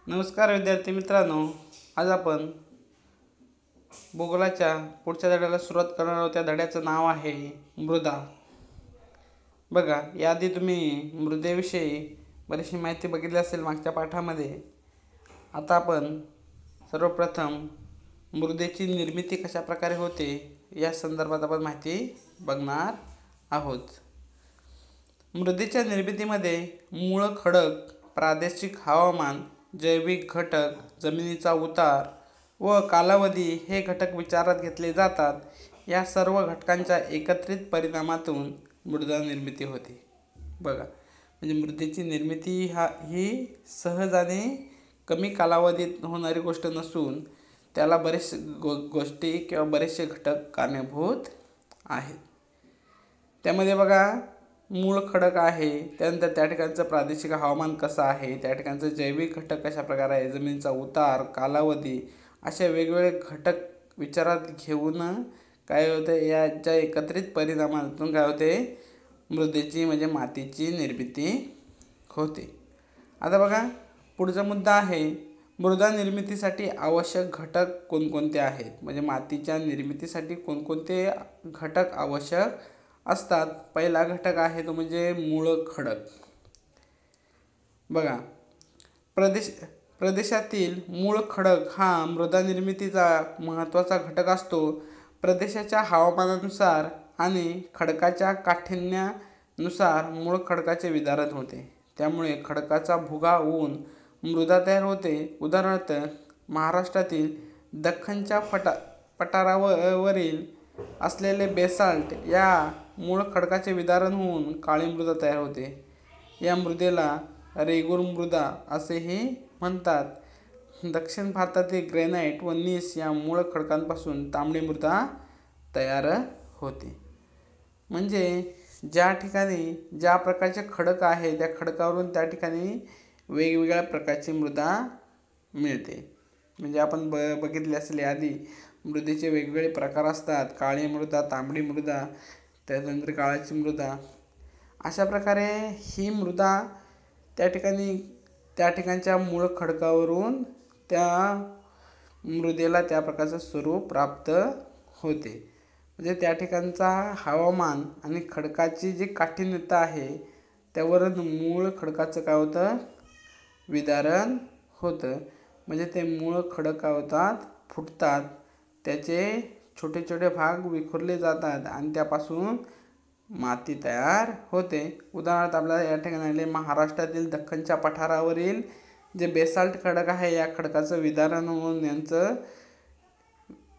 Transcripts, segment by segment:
नमस्कार विद्यार्थी मित्रांनो, आज आपण भूगोलाच्या पुढच्या धड्याला सुरुवात करणार आहोत. त्या धड्याचं नाव आहे मृदा. बघा, याआधी तुम्ही मृदेविषयी बरीचशी माहिती बघितली असेल मागच्या पाठामध्ये. आता आपण सर्वप्रथम मृदेची निर्मिती कशा प्रकारे होते या संदर्भात आपण माहिती बघणार आहोत. मृदेच्या निर्मितीमध्ये मूळ खडक, प्रादेशिक हवामान, जैविक घटक, जमिनीचा उतार व कालावधी हे घटक विचारात घेतले जातात. या सर्व घटकांच्या एकत्रित परिणामातून मृदा निर्मिती होते. बघा, म्हणजे मृदेची निर्मिती ही सहज आणि कमी कालावधीत होणारी गोष्ट नसून त्याला बरेचसे गोष्टी किंवा बरेचसे घटक कारणीभूत आहेत. त्यामध्ये बघा, मूळ खडक आहे, त्यानंतर त्या ठिकाणचं प्रादेशिक हवामान कसं आहे, त्या ठिकाणचं जैविक घटक कशा प्रकारे आहे, जमिनीचा उतार, कालावधी, अशा वेगवेगळे घटक विचारात घेऊन काय होते, याच्या एकत्रित परिणामातून काय होते, मृदेची म्हणजे मातीची निर्मिती होते. आता बघा, पुढचा मुद्दा आहे मृदा निर्मितीसाठी आवश्यक घटक कोणकोणते आहेत. म्हणजे मातीच्या निर्मितीसाठी कोणकोणते घटक आवश्यक असतात. पहिला घटक आहे तो म्हणजे मूळ खडक. बघा, प्रदेशातील मूळ खडक हा मृदा निर्मितीचा महत्त्वाचा घटक असतो. प्रदेशाच्या हवामानानुसार आणि खडकाच्या काठिण्यानुसार मूळ खडकाचे विदारण होते. त्यामुळे खडकाचा भुगा होऊन मृदा तयार होते. उदाहरणार्थ, महाराष्ट्रातील दख्खनच्या पठारावरील असलेले बेसाल्ट या मूळ खडकाचे विदारण होऊन काळी मृदा तयार होते. या मृदेला रेगूर मृदा असेही म्हणतात. दक्षिण भारतातील ग्रेनाइट व नीस या मूळ खडकांपासून तांबडी मृदा तयार होते. म्हणजे ज्या ठिकाणी ज्या प्रकारचे खडक आहे त्या खडकावरून त्या ठिकाणी वेगवेगळ्या प्रकारची मृदा मिळते. म्हणजे आपण बघितले असेल आधी मृदेचे वेगवेगळे प्रकार असतात. काळी मृदा, तांबडी मृदा, त्यानंतर काळाची मृदा. अशा प्रकारे ही मृदा त्या ठिकाणच्या मूळ खडकावरून त्या मृदेला त्या प्रकारचं स्वरूप प्राप्त होते. म्हणजे त्या ठिकाणचा हवामान आणि खडकाची जी काठिण्यता आहे त्यावरून मूळ खडकाचं काय होतं, विदारण होतं. म्हणजे ते मूळ खडक काय होतात, फुटतात, त्याचे छोटे छोटे भाग विखुरले जातात आणि त्यापासून माती तयार होते. उदाहरणार्थ आपल्याला या ठिकाणी आले महाराष्ट्रातील दख्खनच्या पठारावरील जे बेसाल्ट खडक आहे या खडकाचं विदारण होऊन यांचं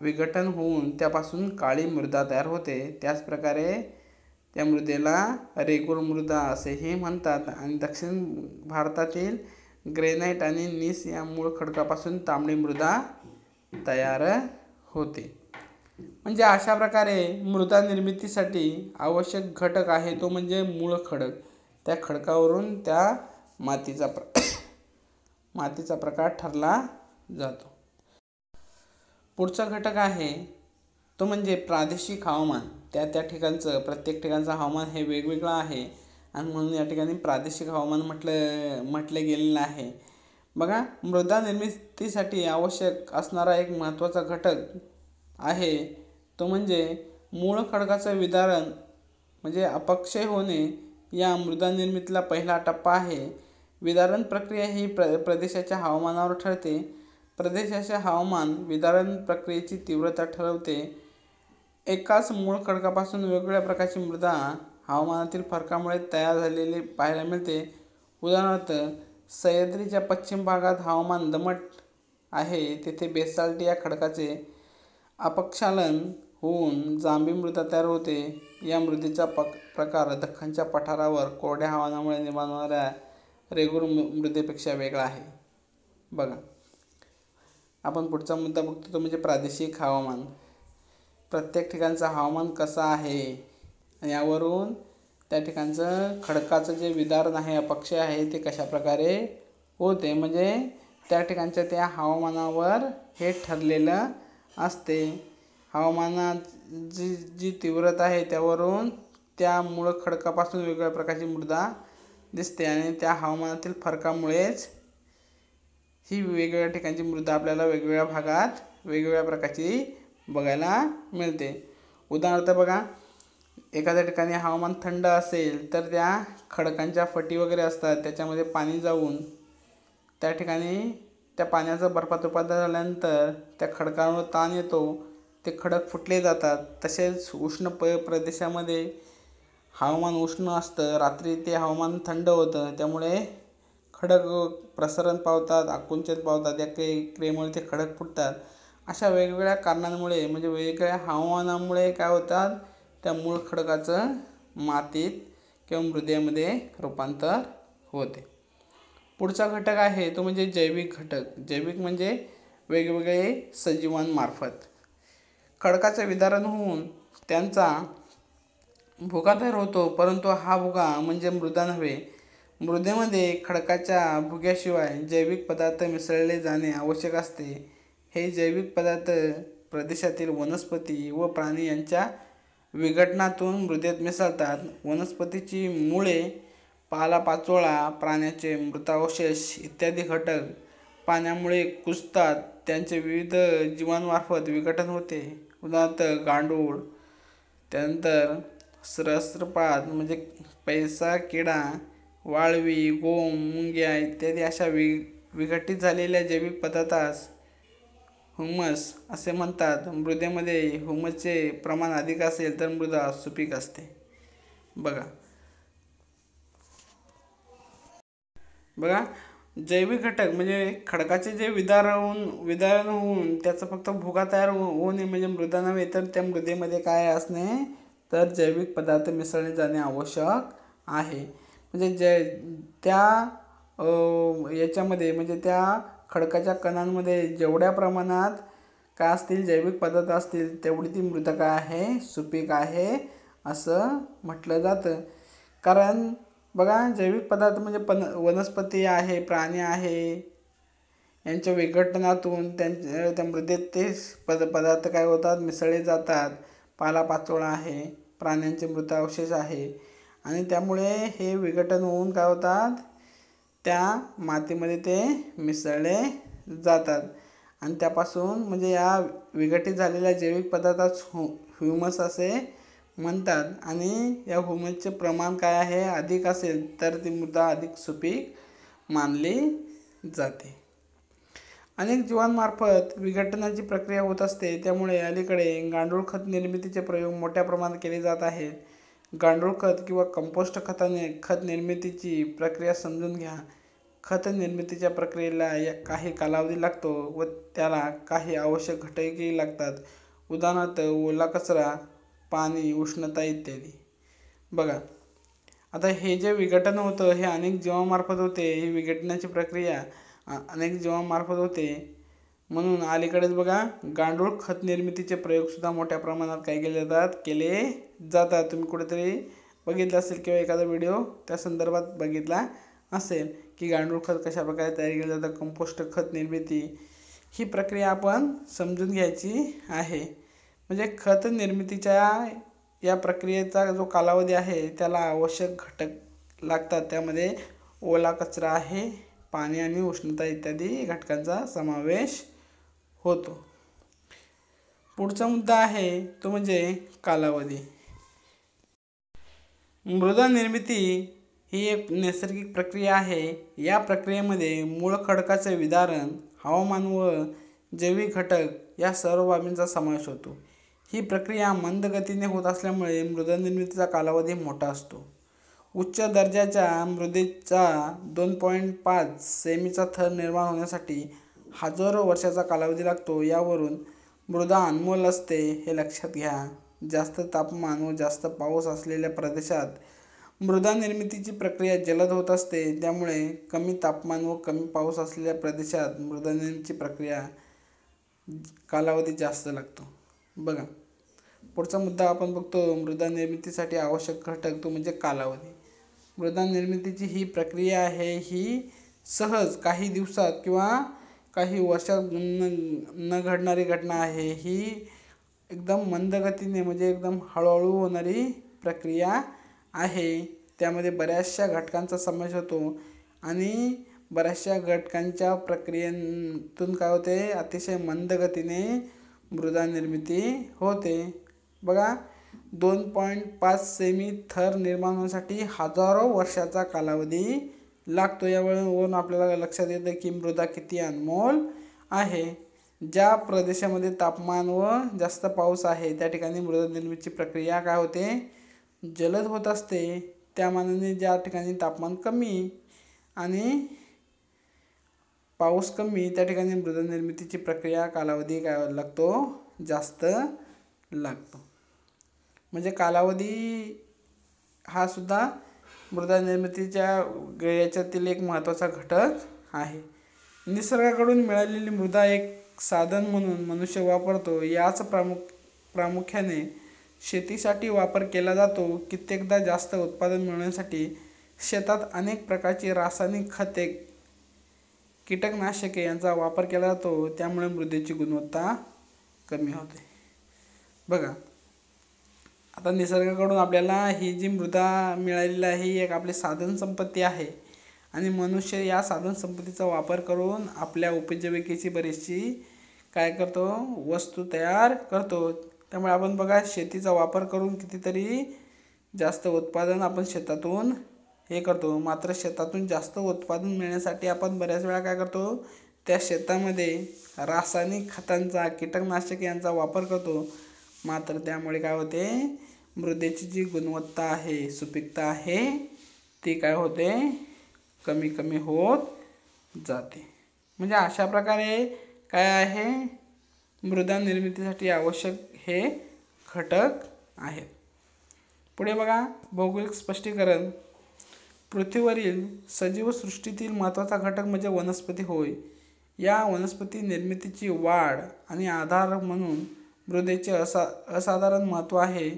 विघटन होऊन त्यापासून काळी मृदा तयार होते. त्याचप्रकारे त्या मृदेला रेगूर मृदा असेही म्हणतात. आणि दक्षिण भारतातील ग्रेनाइट आणि नीस या मूळ खडकापासून तांबडी मृदा तयार होते. म्हणजे अशा प्रकारे मृदा निर्मितीसाठी आवश्यक घटक आहे तो म्हणजे मूळ खडक. त्या खडकावरून त्या मातीचा प्रकार ठरला जातो. पुढचा घटक आहे तो म्हणजे प्रादेशिक हवामान. त्या ठिकाणचं प्रत्येक ठिकाणचं हवामान हे वेगवेगळं आहे आणि म्हणून या ठिकाणी प्रादेशिक हवामान म्हटले गेलेलं आहे. बघा, मृदा निर्मितीसाठी आवश्यक असणारा एक महत्त्वाचा घटक आहे तो म्हणजे मूळ खडकाचं विदारण म्हणजे अपक्षय होणे. या मृदा निर्मितीला पहिला टप्पा आहे. विदारण प्रक्रिया ही प्रदेशाच्या हवामानावर ठरते. प्रदेशाचे हवामान विदारण प्रक्रियेची तीव्रता ठरवते. एकाच मूळ खडकापासून वेगवेगळ्या प्रकारची मृदा हवामानातील फरकामुळे तयार झालेली पाहायला मिळते. उदाहरणार्थ, सह्याद्रीच्या पश्चिम भागात हवामान दमट आहे. तेथे बेसाल्ट या खडकाचे अपक्षालन होऊन जांभी मृदा तयार होते. या मृदेचा प्रकार दख्खनच्या पठारावर कोरड्या हवामानामुळे निर्माण होणाऱ्या रेगूर मृदेपेक्षा वेगळा आहे. बघा, आपण पुढचा मुद्दा बघतो तो म्हणजे प्रादेशिक हवामान. प्रत्येक ठिकाणचं हवामान कसं आहे यावरून त्या ठिकाणचं खडकाचं जे विदारण आहे, अपक्षय आहे, ते कशा प्रकारे होते. म्हणजे त्या ठिकाणच्या त्या हवामानावर हे ठरलेलं असते. हवामानात जी तीव्रता आहे त्यावरून त्या मूळ खडकापासून वेगवेगळ्या प्रकारची मृदा दिसते आणि त्या हवामानातील फरकामुळेच ही वेगवेगळ्या ठिकाणची मृदा आपल्याला वेगवेगळ्या भागात वेगवेगळ्या प्रकारची बघायला मिळते. उदाहरणार्थ बघा, एखाद्या ठिकाणी हवामान थंड असेल तर त्या खडकांच्या फटी वगैरे असतात, त्याच्यामध्ये पाणी जाऊन त्या ठिकाणी त्या पाण्याचं बर्फात रूपांतर झाल्यानंतर त्या खडकांवर ताण येतो, ते खडक फुटले जातात. तसेच उष्ण प्रदेशामध्ये हवामान उष्ण असतं, रात्री ते हवामान थंड होतं, त्यामुळे खडक प्रसरण पावतात, आकुंचन पावतात, या क्रियेमुळे ते खडक फुटतात. अशा वेगवेगळ्या कारणांमुळे म्हणजे वेगवेगळ्या हवामानामुळे काय होतात, त्या मूळ खडकाचं मातीत किंवा मृदेमध्ये रूपांतर होते. पुढचा घटक आहे तो म्हणजे जैविक घटक. जैविक म्हणजे वेगवेगळे सजीवांमार्फत खडकाचे विदारण होऊन त्यांचा भुगा तयार होतो, परंतु हा भुगा म्हणजे मृदा नव्हे. मृदेमध्ये खडकाच्या भुग्याशिवाय जैविक पदार्थ मिसळले जाणे आवश्यक असते. हे जैविक पदार्थ प्रदेशातील वनस्पती व प्राणी यांच्या विघटनातून मृदेत मिसळतात. वनस्पतीची मुळे, पालापाचोळा, प्राण्याचे मृतावशेष इत्यादी घटक पाण्यामुळे कुजतात. त्यांचे विविध जीवांमार्फत विघटन होते. उदाहरणार्थ गांडूळ, त्यानंतर सहस्त्रपाद म्हणजे पैसा किडा, वाळवी, गोम, मुंग्या इत्यादी अशा विघटित झालेल्या जैविक पदार्थास ह्युमस असे म्हणतात. मृदेमध्ये ह्युमसचे प्रमाण अधिक असेल तर मृदा सुपीक असते. बघा जैविक घटक म्हणजे खडकाचे जे विदारण होऊन त्याचा फक्त भुगा तयार होणे म्हणजे मृदा नव्हे, तर त्या मृदेमध्ये काय असणे, तर जैविक पदार्थ मिसळले जाणे आवश्यक आहे. म्हणजे त्या याच्यामध्ये म्हणजे त्या खडकाच्या कणांमध्ये जेवढ्या प्रमाणात काय असतील जैविक पदार्थ असतील तेवढी ती मृदा काय आहे, सुपीक आहे असं म्हटलं जातं. कारण बघा जैविक पदार्थ म्हणजे वनस्पती आहे, प्राणी आहे, यांच्या विघटनातून त्या मृदेत ते पदार्थ काय होतात, मिसळले जातात. पालापाचोळा आहे, प्राण्यांचे मृत अवशेष आहे आणि त्यामुळे हे विघटन होऊन काय होतात, त्या मातीमध्ये ते मिसळले जातात आणि त्यापासून म्हणजे या विघटित झालेल्या जैविक पदार्थात ह्युमस असे म्हणतात. आणि या ह्युमसचे प्रमाण काय आहे, अधिक असेल तर ती मृदा अधिक सुपीक मानली जाते. अनेक जीवांमार्फत विघटनाची प्रक्रिया होत असते, त्यामुळे अलीकडे गांडूळ खत निर्मितीचे प्रयोग मोठ्या प्रमाणात केले जात आहेत. गांडूळ खत किंवा कंपोस्ट खताने खत निर्मितीची प्रक्रिया समजून घ्या. खत निर्मितीच्या प्रक्रियेला काही कालावधी लागतो व त्याला काही आवश्यक घटकही लागतात. उदाहरणार्थ ओला कचरा, पाणी, उष्णता इत्यादी. बघा आता हे जे विघटन होतं हे अनेक जीवांमार्फत होते. ही विघटनाची प्रक्रिया अनेक जीवांमार्फत होते, म्हणून अलीकडेच बघा गांडूळ खत निर्मितीचे प्रयोगसुद्धा मोठ्या प्रमाणात काय केले जातात. तुम्ही कुठेतरी बघितलं असेल किंवा एखादा व्हिडिओ त्या संदर्भात बघितला असेल की गांडूळ खत कशा प्रकारे तयार केलं जातं. कंपोस्ट खत निर्मिती ही प्रक्रिया आपण समजून घ्यायची आहे. म्हणजे खत निर्मितीच्या या प्रक्रियेचा जो कालावधी आहे त्याला आवश्यक घटक लागतात. त्यामध्ये ओला कचरा आहे, पाणी आणि उष्णता इत्यादी घटकांचा समावेश होतो. पुढचा मुद्दा आहे तो म्हणजे कालावधी. मृदा निर्मिती ही एक नैसर्गिक प्रक्रिया आहे. या प्रक्रियेमध्ये मूळ खडकाचे विदारण, हवामान व जैविक घटक या सर्व बाबींचा समावेश होतो. ही प्रक्रिया मंद गतीने होत असल्यामुळे मृदा निर्मितीचा कालावधी मोठा असतो. उच्च दर्जाच्या मृदेचा 2.5 सेमीचा थर निर्माण होण्यासाठी हजारो वर्षाचा कालावधी लागतो. यावरून मृदा अनमोल असते हे लक्षात घ्या. जास्त तापमान व जास्त पाऊस असलेल्या प्रदेशात मृदा निर्मितीची प्रक्रिया जलद होत असते. त्यामुळे कमी तापमान व कमी पाऊस असलेल्या प्रदेशात मृदा निर्मितीची प्रक्रिया कालावधी जास्त लागतो. बघा पुढचा मुद्दा आपण बघतो, मृदा निर्मितीसाठी आवश्यक घटक तो म्हणजे कालावधी. मृदा निर्मितीची ही प्रक्रिया आहे ही सहज काही दिवसात किंवा काही वर्षात न घडणारी घटना आहे. ही एकदम मंद गतीने म्हणजे एकदम हळूहळू होणारी प्रक्रिया आहे. त्यामध्ये बऱ्याचशा घटकांचा समावेश होतो आणि बऱ्याचशा घटकांच्या प्रक्रियेतून काय होते, अतिशय मंद गतीने मृदा निर्मिती होते. बघा 2.5 सेमी थर निर्माण होण्यासाठी हजारो वर्षाचा कालावधी लागतो. यावरून आपल्याला लक्षात येतं की मृदा किती अनमोल आहे. ज्या प्रदेशामध्ये तापमान व जास्त पाऊस आहे त्या ठिकाणी मृदा निर्मितीची प्रक्रिया काय होते, जलद होत असते. त्या मानाने ज्या ठिकाणी तापमान कमी आणि पाऊस कमी त्या ठिकाणी मृदा निर्मितीची प्रक्रिया कालावधी काय लागतो, जास्त लागतो. म्हणजे कालावधी हा सुद्धा मृदा निर्मितीच्या याच्यातील एक महत्त्वाचा घटक आहे. निसर्गाकडून मिळालेली मृदा एक साधन म्हणून मनुष्य वापरतो. याच प्रामुख्याने शेतीसाठी वापर केला जातो. कित्येकदा जास्त उत्पादन मिळवण्यासाठी शेतात अनेक प्रकारची रासायनिक खते, कीटकनाशके यांचा वापर केला जातो. त्यामुळे मृदेची गुणवत्ता कमी होते. बघा आता निसर्गाकडून आपल्याला ही जी मृदा मिळालेली आहे ही एक आपली साधन संपत्ती आहे आणि मनुष्य या साधन संपत्तीचा वापर करून आपल्या उपजीविकेची बरीचशी काय करतो, वस्तू तयार करतो. त्यामुळे आपण बघा शेतीचा वापर करून कितीतरी जास्त उत्पादन आपण शेतातून हे करतो. मात्र शेतातून जास्त उत्पादन मिळण्यासाठी आपण बऱ्याच वेळा काय करतो, त्या शेतामध्ये रासायनिक खतांचा, कीटकनाशक यांचा वापर करतो. मात्र त्यामुळे काय होते, मृदेची जी गुणवत्ता आहे, सुपीकता आहे ती काय होते, कमी कमी होत जाते. म्हणजे अशा प्रकारे काय आहे, मृदा निर्मितीसाठी आवश्यक हे घटक आहेत. पुढे बघा भौगोलिक स्पष्टीकरण. पृथ्वीवरील सजीव सृष्टीतील महत्त्वाचा घटक म्हणजे वनस्पती होय. या वनस्पती निर्मितीची वाढ आणि आधार म्हणून मृदेचे असाधारण महत्त्व आहे.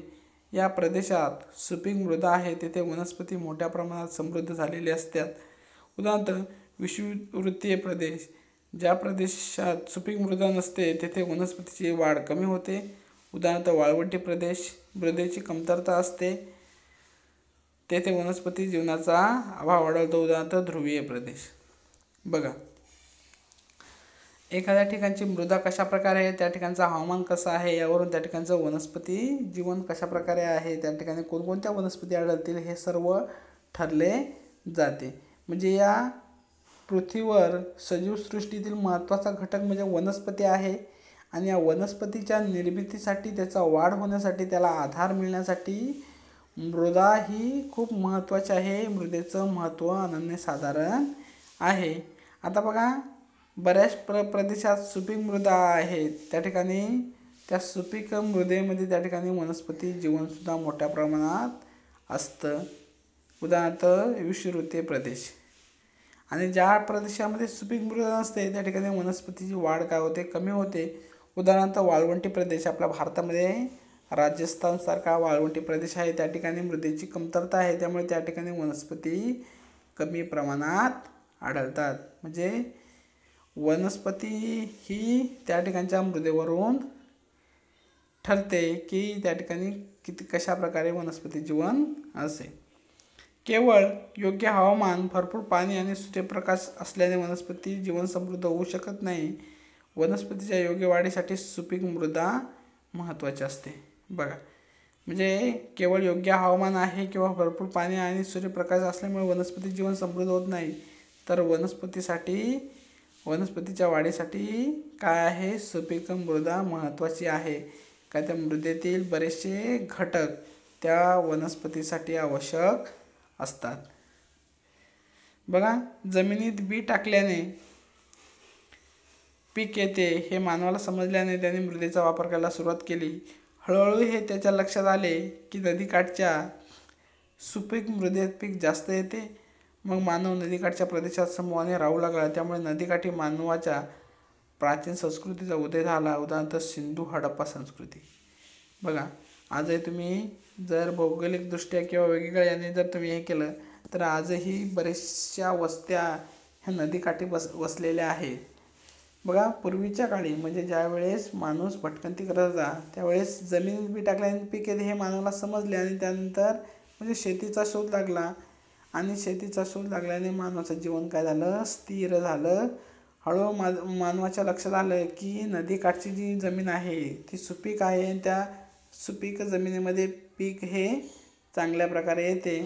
या प्रदेशात सुपीक मृदा आहे तेथे वनस्पती मोठ्या प्रमाणात समृद्ध झालेले असतात. उदाहरणार्थ विषुववृत्तीय प्रदेश. ज्या प्रदेशात सुपीक मृदा नसते तेथे वनस्पतीची वाढ कमी होते. उदाहरणार्थ वाळवंटी प्रदेश. मृदेची कमतरता असते तेथे वनस्पती जीवनाचा अभाव आढळतो. उदाहरणार्थ ध्रुवीय प्रदेश. बघा एखाद्या ठिकाणची मृदा कशा प्रकारे आहे, त्या ठिकाणचं हवामान कसं आहे, यावरून त्या ठिकाणचं वनस्पती जीवन कशा प्रकारे आहे, त्या ठिकाणी कोणकोणत्या वनस्पती आढळतील हे सर्व ठरले जाते. म्हणजे या पृथ्वीवर सजीवसृष्टीतील महत्त्वाचा घटक म्हणजे वनस्पती आहे आणि या वनस्पतीच्या निर्मितीसाठी, त्याचा वाढ होण्यासाठी, त्याला आधार मिळण्यासाठी मृदा ही खूप महत्त्वाची आहे. मृदेचं महत्त्व अनन्यसाधारण आहे. आता बघा बऱ्याच प्रदेशात सुपीक मृदा आहे, त्या ठिकाणी त्या सुपीक मृदेमध्ये त्या ठिकाणी वनस्पती जीवनसुद्धा मोठ्या प्रमाणात असतं. उदाहरणार्थ विषुववृत्तीय प्रदेश. आणि ज्या प्रदेशामध्ये सुपीक मृदा नसते त्या ठिकाणी वनस्पतीची वाढ काय होते, कमी होते. उदाहरणार्थ वाळवंटी प्रदेश. आपल्या भारतामध्ये राजस्थानसारखा वाळवंटी प्रदेश आहे, त्या ठिकाणी मृदेची कमतरता आहे, त्यामुळे त्या ठिकाणी वनस्पती कमी प्रमाणात आढळतात. म्हणजे वनस्पती ही त्या ठिकाणच्या मृदेवरून ठरते की त्या ठिकाणी कशा प्रकारे वनस्पती जीवन असेल. केवळ योग्य हवामान, भरपूर पाणी आणि सूर्यप्रकाश असल्याने वनस्पती जीवन समृद्ध होऊ शकत नाही. वनस्पतीच्या योग्य वाढीसाठी सुपीक मृदा महत्त्वाची असते. बघा म्हणजे केवळ योग्य हवामान आहे किंवा भरपूर पाणी आणि सूर्यप्रकाश असल्यामुळे वनस्पती जीवन समृद्ध होत नाही, तर वनस्पतीच्या वाढीसाठी काय आहे, सुपीक मृदा महत्त्वाची आहे. का त्या मृदेतील बरेचसे घटक त्या वनस्पतीसाठी आवश्यक असतात. बघा जमिनीत बी टाकल्याने पीक येते हे मानवाला समजल्याने त्याने मृदेचा वापर करायला सुरुवात केली. हळूहळू हे त्याच्या लक्षात आले की नदीकाठच्या सुपीक मृदेत पीक जास्त येते. मग मानव नदीकाठच्या प्रदेशात समूहाने राहू लागला. त्यामुळे नदीकाठी मानवाच्या प्राचीन संस्कृतीचा उदय झाला. उदाहरणार्थ सिंधू हडप्पा संस्कृती. बघा आजही तुम्ही जर भौगोलिकदृष्ट्या किंवा वेगवेगळ्या याने जर तुम्ही हे केलं तर आजही बऱ्याचशा वस्त्या ह्या नदीकाठी वसलेल्या आहेत. बघा पूर्वीच्या काळी म्हणजे ज्या वेळेस माणूस भटकंती करत होता त्यावेळेस जमिनीत बी टाकल्याने पीक येते हे मानवाला समजले आणि त्यानंतर म्हणजे शेतीचा शोध लागला आणि शेतीचा शोध लागल्याने मानवाचं जीवन काय झालं, स्थिर झालं. हळूहळू मानवाच्या लक्षात आलं की नदीकाठची जी जमीन आहे ती सुपीक आहे आणि त्या सुपीक जमिनीमध्ये पीक हे चांगल्या प्रकारे येते.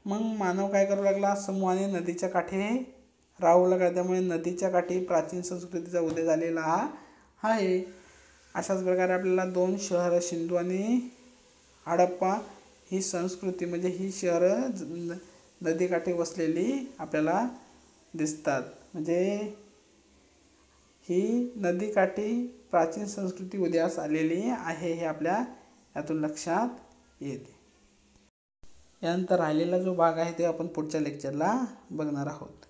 मग मानव काय करू लागला, समूहाने नदीच्या काठी राहू लागला. त्यामुळे नदीच्या काठी प्राचीन संस्कृतीचा उदय झालेला आहे. अशाच प्रकारे आपल्याला 2 शहरं सिंधू आणि हडप्पा ही संस्कृती म्हणजे ही शहरं नदीकाठी वसलेली आपल्याला दिसतात. म्हणजे ही नदीकाठी प्राचीन संस्कृती उदयास आलेली आहे हे आपल्या यातून लक्षात येते. यानंतर राहिलेला जो भाग आहे ते आपण पुढच्या लेक्चरला बघणार आहोत.